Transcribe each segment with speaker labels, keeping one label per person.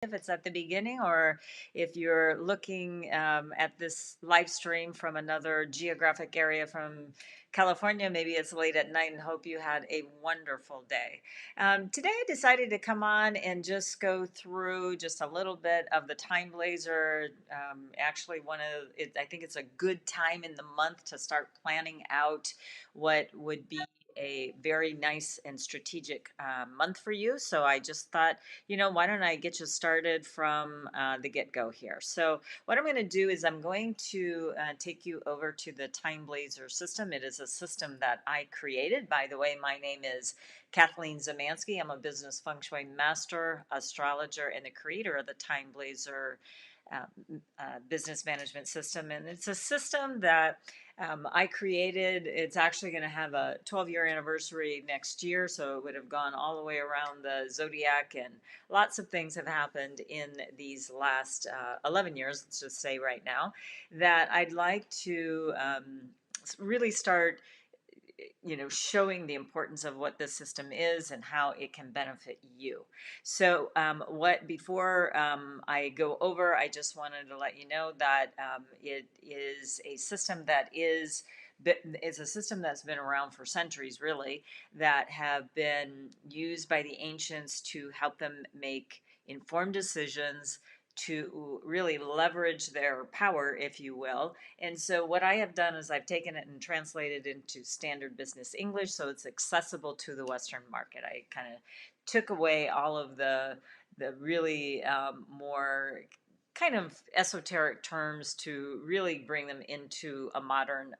Speaker 1: if it's at the beginning, or if you're looking at this live stream from another geographic area from California, maybe it's late at night, and hope you had a wonderful day. Today I decided to come on and just go through just a little bit of the TimeBlazr. Actually, I think it's a good time in the month to start planning out what would be a very nice and strategic month for you. So I just thought, why don't I get you started from the get-go here? So what I'm going to do is I'm going to take you over to the TimeBlazr system. It is a system that I created. By the way, my name is Kathleen Zemansky. I'm a business feng shui master, astrologer, and the creator of the TimeBlazr business management system. And it's a system that I created. It's actually going to have a 12-year anniversary next year, so it would have gone all the way around the zodiac, and lots of things have happened in these last 11 years, let's just say right now, that I'd like to really start showing the importance of what this system is and how it can benefit you. So before I go over, I just wanted to let you know that it is a system it's a system that's been around for centuries, really, that have been used by the ancients to help them make informed decisions, to really leverage their power, if you will. And so what I have done is I've taken it and translated it into standard business English so it's accessible to the Western market. I kind of took away all of the really more kind of esoteric terms to really bring them into a modern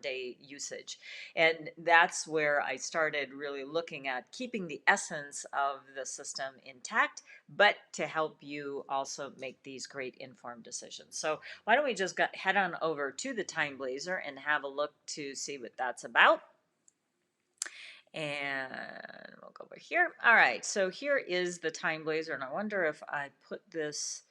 Speaker 1: day usage. And that's where I started really looking at keeping the essence of the system intact, but to help you also make these great informed decisions. So why don't we just head on over to the TimeBlazr and have a look to see what that's about. And we'll go over here. All right, so here is the TimeBlazr, and I wonder if I put this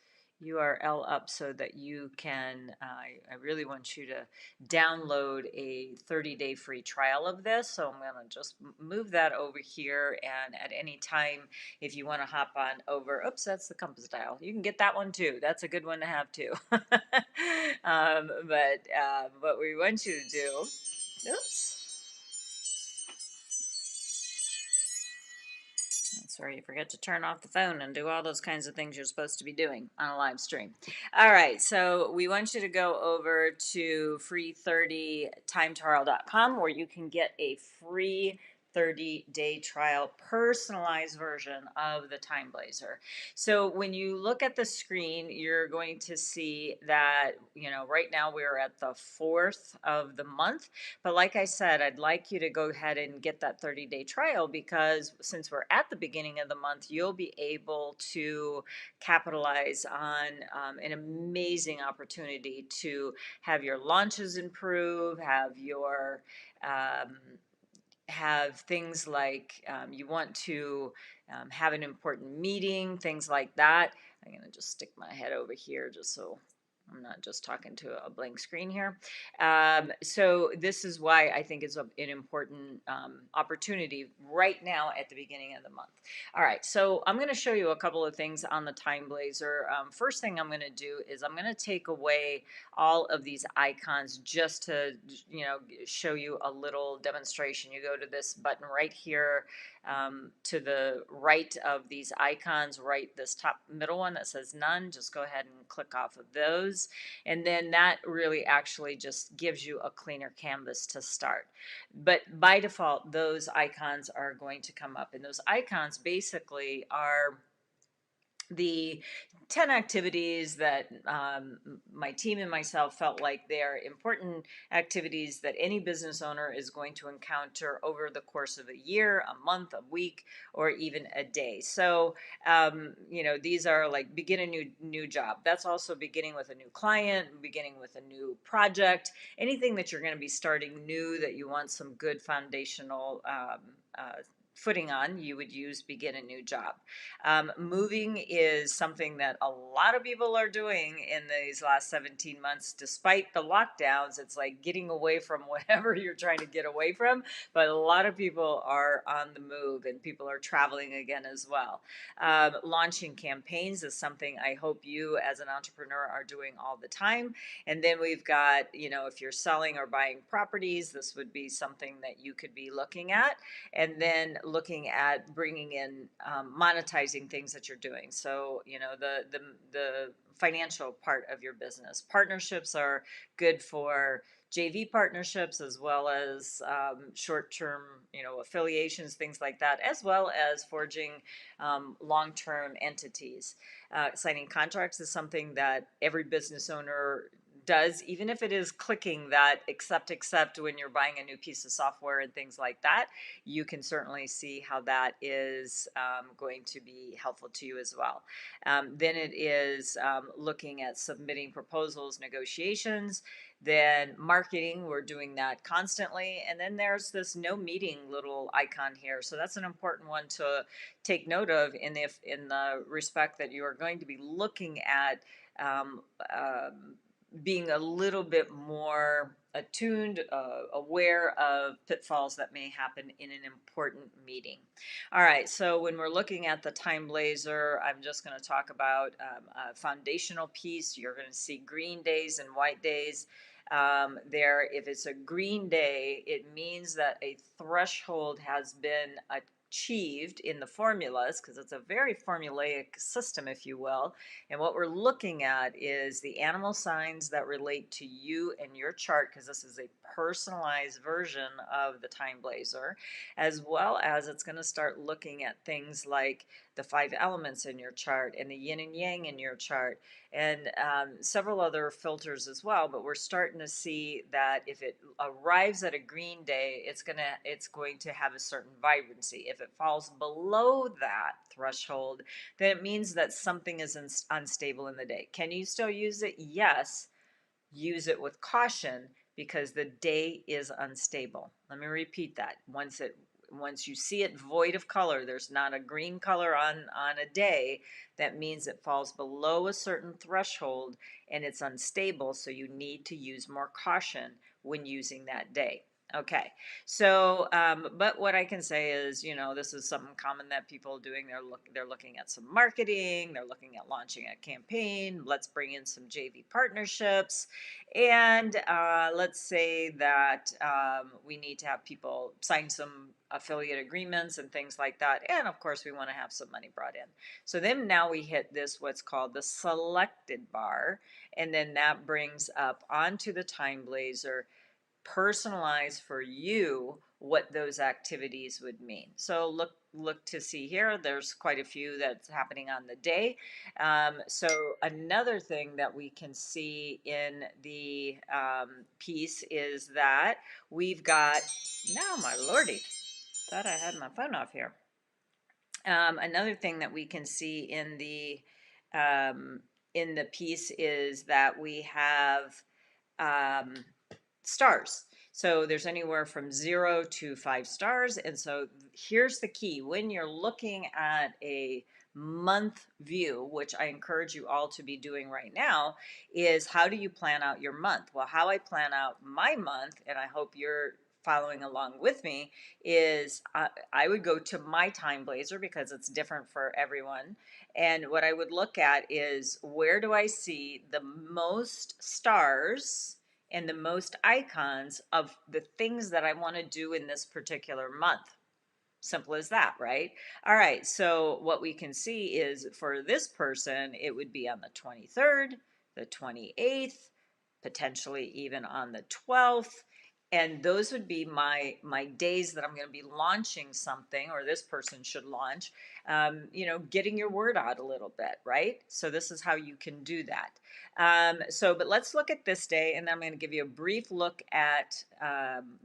Speaker 1: URL up so that you can, I really want you to download a 30-day free trial of this. So I'm going to just move that over here, and at any time, if you want to hop on over, oops, that's the compass dial. You can get that one too. That's a good one to have too. But what we want you to do, oops. That's where you forget to turn off the phone and do all those kinds of things you're supposed to be doing on a live stream. All right, so we want you to go over to free30timetarot.com where you can get a free 30-day trial personalized version of the TimeBlazr. So when you look at the screen, you're going to see that, right now we're at the 4th of the month. But like I said, I'd like you to go ahead and get that 30-day trial because since we're at the beginning of the month, you'll be able to capitalize on an amazing opportunity to have your launches improve, have things like you want to have an important meeting, things like that. I'm going to just stick my head over here just so I'm not just talking to a blank screen here. So this is why I think it's an important opportunity right now at the beginning of the month. All right, so I'm going to show you a couple of things on the TimeBlazr. First thing I'm going to do is I'm going to take away all of these icons just to, show you a little demonstration. You go to this button right here to the right of these icons, right this top middle one that says none, just go ahead and click off of those. And then that really actually just gives you a cleaner canvas to start. But by default, those icons are going to come up. And those icons basically are the 10 activities that my team and myself felt like they are important activities that any business owner is going to encounter over the course of a year, a month, a week, or even a day. So, these are like begin a new job. That's also beginning with a new client, beginning with a new project, anything that you're going to be starting new that you want some good foundational footing on, you would use begin a new job. Moving is something that a lot of people are doing in these last 17 months, despite the lockdowns. It's like getting away from whatever you're trying to get away from. But a lot of people are on the move, and people are traveling again as well. Launching campaigns is something I hope you as an entrepreneur are doing all the time. And then we've got, if you're selling or buying properties, this would be something that you could be looking at. And then looking at bringing in, monetizing things that you're doing. So, the financial part of your business. Partnerships are good for JV partnerships, as well as short-term, affiliations, things like that, as well as forging long-term entities. Signing contracts is something that every business owner does, even if it is clicking that accept when you're buying a new piece of software and things like that. You can certainly see how that is going to be helpful to you as well. Then it is looking at submitting proposals, negotiations. Then marketing, we're doing that constantly. And then there's this no meeting little icon here. So that's an important one to take note of in the respect that you are going to be looking at um, being a little bit more attuned, aware of pitfalls that may happen in an important meeting. All right, so when we're looking at the TimeBlazr, I'm just going to talk about a foundational piece. You're going to see green days and white days. There, if it's a green day, it means that a threshold has been achieved in the formulas, because it's a very formulaic system, if you will. And what we're looking at is the animal signs that relate to you and your chart, because this is a personalized version of the TimeBlazr, as well as it's going to start looking at things like the 5 elements in your chart and the yin and yang in your chart, and several other filters as well. But we're starting to see that if it arrives at a green day, it's going to have a certain vibrancy. If it falls below that threshold, then it means that something is unstable in the day. Can you still use it? Yes. Use it with caution, because the day is unstable. Let me repeat that. Once you see it void of color, there's not a green color on a day, that means it falls below a certain threshold and it's unstable, so you need to use more caution when using that day. Okay, so but what I can say is, this is something common that people are doing. They're looking at some marketing. They're looking at launching a campaign. Let's bring in some JV partnerships, and let's say that we need to have people sign some affiliate agreements and things like that. And of course, we want to have some money brought in. So then now we hit this, what's called the selected bar, and then that brings up onto the TimeBlazr, personalize for you what those activities would mean. So look to see here, there's quite a few that's happening on the day. So another thing that we can see in the piece is that we've got, now my lordy, thought I had my phone off here. Another thing that we can see in the piece is that we have stars. So there's anywhere from 0 to 5 stars. And so here's the key. When you're looking at a month view, which I encourage you all to be doing right now, is how do you plan out your month? Well, how I plan out my month, and I hope you're following along with me, is I would go to my TimeBlazr, because it's different for everyone. And what I would look at is, where do I see the most stars and the most icons of the things that I want to do in this particular month? Simple as that, right? All right, so what we can see is, for this person, it would be on the 23rd, the 28th, potentially even on the 12th. And those would be my days that I'm going to be launching something, or this person should launch, getting your word out a little bit, right? So this is how you can do that. But let's look at this day, and then I'm going to give you a brief look at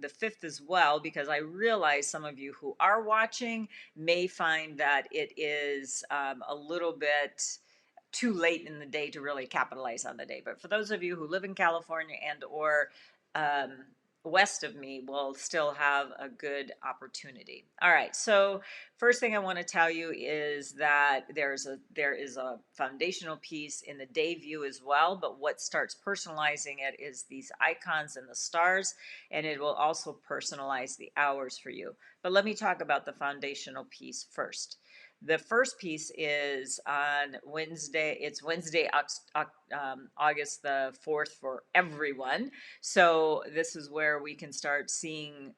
Speaker 1: the 5th as well, because I realize some of you who are watching may find that it is a little bit too late in the day to really capitalize on the day. But for those of you who live in California and or west of me will still have a good opportunity. All right, so first thing I want to tell you is that there is a foundational piece in the day view as well, but what starts personalizing it is these icons and the stars, and it will also personalize the hours for you. But let me talk about the foundational piece first. The first piece is on Wednesday. It's Wednesday, August the 4th for everyone. So this is where we can start seeing,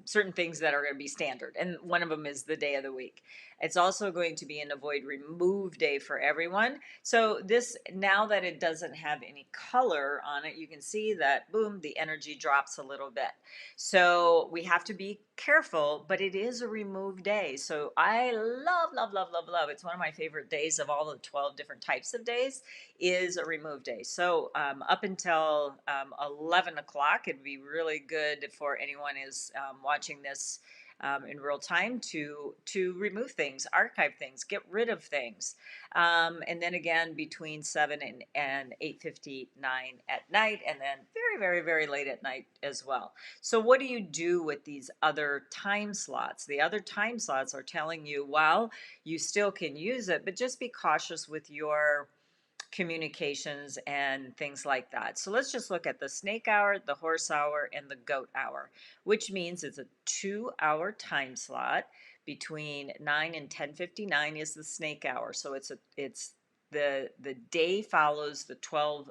Speaker 1: certain things that are going to be standard, and one of them is the day of the week. It's also going to be an avoid remove day for everyone. So this, now that it doesn't have any color on it, you can see that boom, the energy drops a little bit. So we have to be careful, but it is a remove day. So I love, love, love, love, love. It's one of my favorite days of all the 12 different types of days is a remove day. So up until 11 o'clock, it'd be really good for anyone is watching this in real time to remove things, archive things, get rid of things, and then again between 7 and 8:59 at night, and then very, very, very late at night as well. So what do you do with these other time slots? The other time slots are telling you, well, you still can use it, but just be cautious with your communications and things like that. So let's just look at the snake hour, the horse hour, and the goat hour, which means it's a 2-hour time slot. Between 9 and 10:59 is the snake hour. So it's the day follows the 12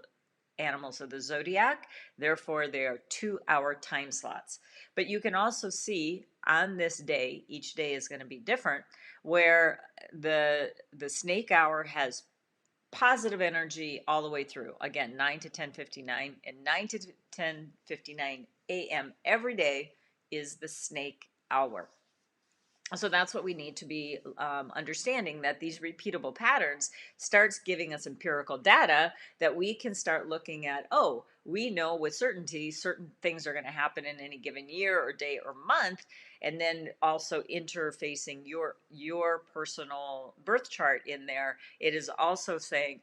Speaker 1: animals of the zodiac. Therefore, they are 2-hour time slots. But you can also see on this day, each day is going to be different, where the snake hour has positive energy all the way through. Again, 9 to 10:59 and 9 to 10:59 a.m. every day is the snake hour. So that's what we need to be understanding, that these repeatable patterns starts giving us empirical data that we can start looking at. Oh, we know with certainty certain things are going to happen in any given year or day or month, and then also interfacing your personal birth chart in there. It is also saying,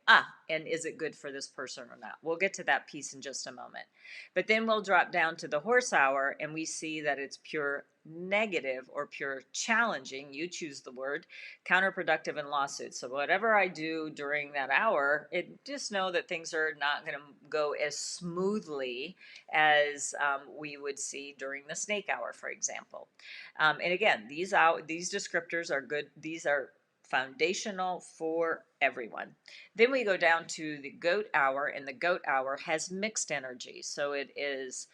Speaker 1: and is it good for this person or not? We'll get to that piece in just a moment. But then we'll drop down to the horse hour, and we see that it's pure negative or pure challenging, you choose the word, counterproductive, and lawsuits. So whatever I do during that hour, it just know that things are not going to go as smoothly as we would see during the snake hour, for example. And again, these descriptors are good. These are foundational for everyone. Then we go down to the goat hour, and the goat hour has mixed energy. So it is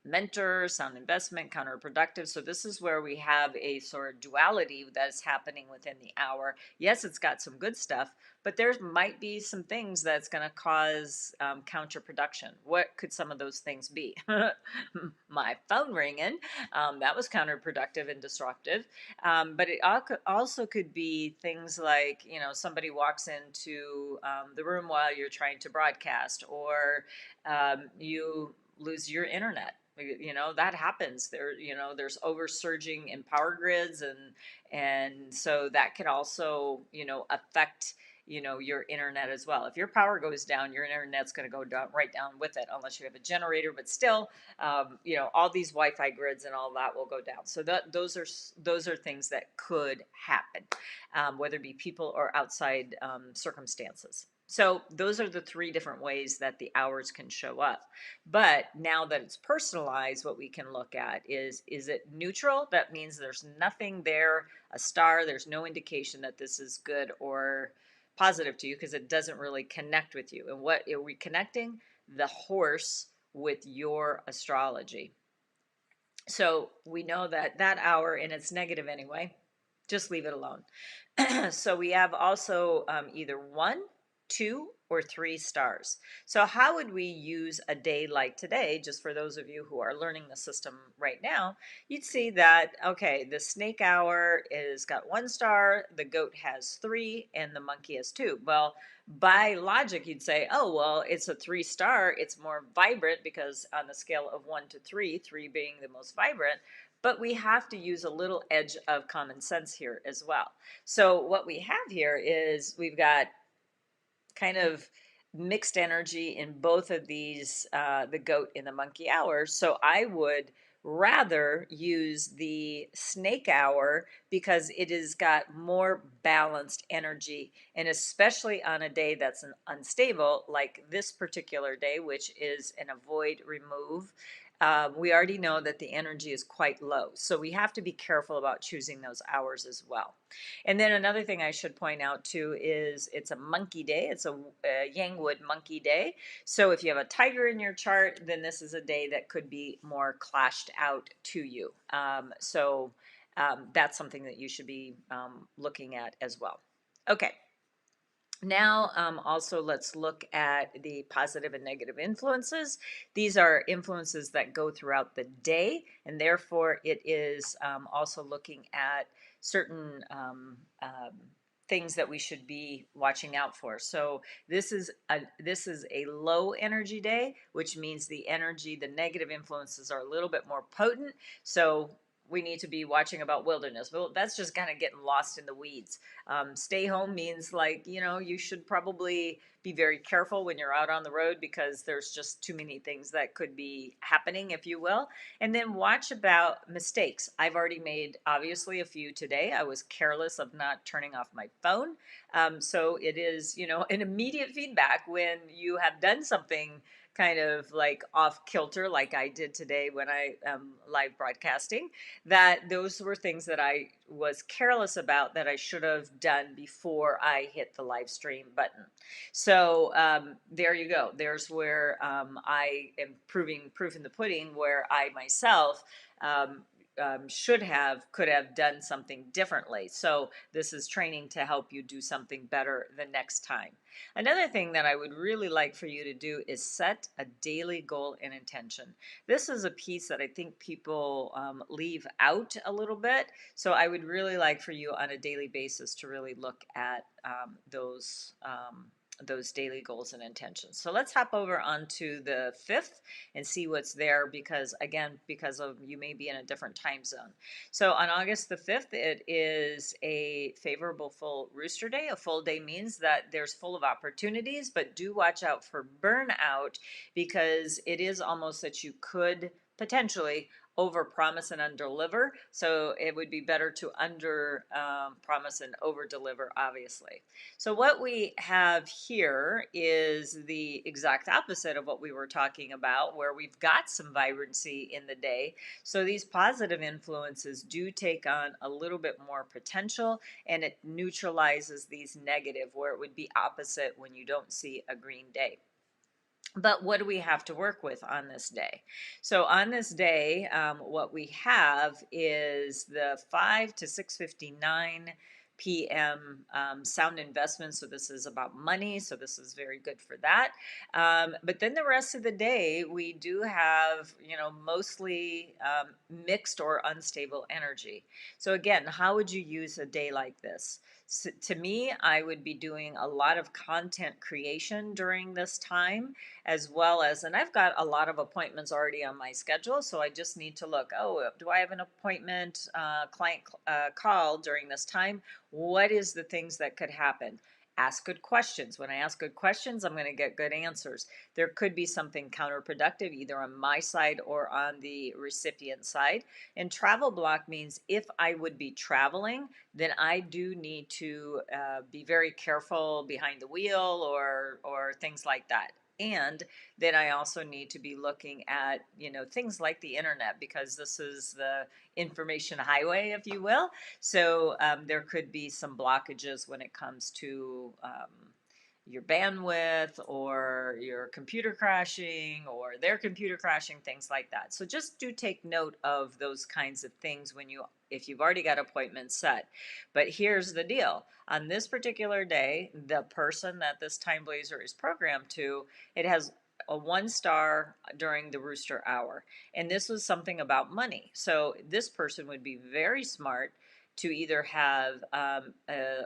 Speaker 1: mentor, sound investment, counterproductive. So this is where we have a sort of duality that's happening within the hour. Yes, it's got some good stuff, but there might be some things that's going to cause counterproduction. What could some of those things be? My phone ringing, that was counterproductive and disruptive. But it also could be things like, somebody walks into the room while you're trying to broadcast, or you lose your internet. That happens there. There's oversurging in power grids, and so that can also affect your internet as well. If your power goes down, your internet's going to go down, right down with it, unless you have a generator. But still, all these Wi-Fi grids and all that will go down. So those are things that could happen, whether it be people or outside circumstances. So those are the 3 different ways that the hours can show up. But now that it's personalized, what we can look at is it neutral? That means there's nothing there, a star, there's no indication that this is good or positive to you, because it doesn't really connect with you. And what are we connecting? The horse with your astrology. So we know that hour, and it's negative anyway, just leave it alone. So we have also either 1, 2, or 3 stars. So how would we use a day like today? Just for those of you who are learning the system right now, you'd see that, okay, the snake hour is got 1 star, the goat has 3, and the monkey has 2. Well, by logic, you'd say, oh, well, it's a 3-star. It's more vibrant, because on the scale of 1 to 3, 3 being the most vibrant, but we have to use a little edge of common sense here as well. So what we have here is we've got kind of mixed energy in both of these, the goat and the monkey hours. So I would rather use the snake hour because it has got more balanced energy. And especially on a day that's unstable, like this particular day, which is an avoid remove. We already know that the energy is quite low. So we have to be careful about choosing those hours as well. And then another thing I should point out too is it's a monkey day. It's a Yangwood monkey day. So if you have a tiger in your chart, then this is a day that could be more clashed out to you. That's something that you should be looking at as well. Okay. Now, also let's look at the positive and negative influences. These are influences that go throughout the day, and therefore it is also looking at certain things that we should be watching out for. So this is a low energy day, which means the negative influences are a little bit more potent. So we need to be watching about wilderness. Well, that's just kind of getting lost in the weeds. Stay home means, like, you should probably be very careful when you're out on the road because there's just too many things that could be happening, if you will. And then watch about mistakes. I've already made, obviously, a few today. I was careless of not turning off my phone. So it is, an immediate feedback when you have done something kind of like off kilter, like I did today when I am live broadcasting, that those were things that I was careless about that I should have done before I hit the live stream button. So there you go. There's where I am proving proof in the pudding, where I myself um, could have done something differently. So this is training to help you do something better the next time. Another thing that I would really like for you to do is set a daily goal and intention. This is a piece that I think people leave out a little bit. So I would really like for you on a daily basis to really look at those daily goals and intentions. So let's hop over onto the 5th and see what's there, because again, because of you may be in a different time zone. So on August the 5th, it is a favorable full rooster day. A full day means that there's full of opportunities, but do watch out for burnout, because it is almost that you could potentially over promise and under deliver. So it would be better to under promise and over deliver, obviously. So what we have here is the exact opposite of what we were talking about, where we've got some vibrancy in the day. So these positive influences do take on a little bit more potential, and it neutralizes these negative, where it would be opposite when you don't see a green day. But what do we have to work with on this day? So on this day, what we have is the 5 to 6:59 p.m. Sound investment. So this is about money. So this is very good for that. But then the rest of the day, we do have, mostly mixed or unstable energy. So again, how would you use a day like this? So to me, I would be doing a lot of content creation during this time, as well as, and I've got a lot of appointments already on my schedule, so I just need to look, oh, do I have an appointment, client call during this time? What is the things that could happen? Ask good questions. When I ask good questions, I'm going to get good answers. There could be something counterproductive either on my side or on the recipient side. And travel block means if I would be traveling, then I do need to be very careful behind the wheel or things like that. And then I also need to be looking at, things like the internet, because this is the information highway, if you will. So there could be some blockages when it comes to your bandwidth or your computer crashing or their computer crashing, things like that. So just do take note of those kinds of things if you've already got appointments set. But here's the deal. On this particular day, the person that this TimeBlazr is programmed to, it has a 1 star during the rooster hour. And this was something about money. So this person would be very smart to either have an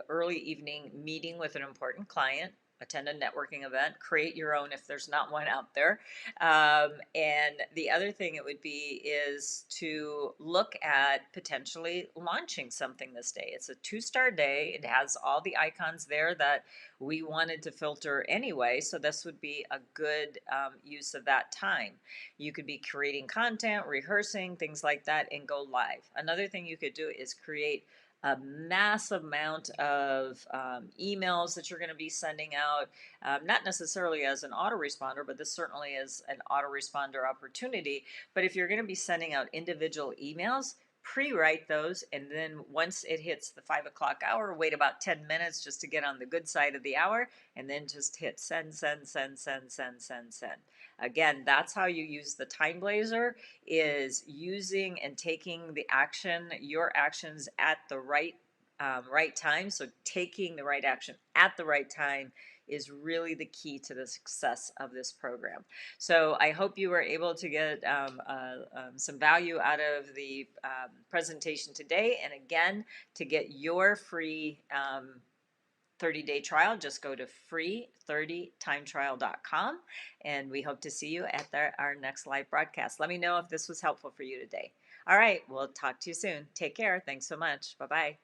Speaker 1: early evening meeting with an important client, attend a networking event, create your own if there's not one out there. And the other thing it would be is to look at potentially launching something this day. It's a 2-star day. It has all the icons there that we wanted to filter anyway. So this would be a good use of that time. You could be creating content, rehearsing, things like that, and go live. Another thing you could do is create a massive amount of emails that you're going to be sending out, not necessarily as an autoresponder, but this certainly is an autoresponder opportunity. But if you're going to be sending out individual emails, pre-write those, and then once it hits the 5 o'clock hour, wait about 10 minutes just to get on the good side of the hour, and then just hit send, send, send, send, send, send, send. Again, that's how you use the TimeBlazr, is using and taking the action, your actions at the right time. So taking the right action at the right time is really the key to the success of this program. So I hope you were able to get some value out of the presentation today. And again, to get your free 30-day trial, just go to free30timetrial.com, and we hope to see you at our next live broadcast. Let me know if this was helpful for you today. All right, we'll talk to you soon. Take care. Thanks so much. Bye-bye.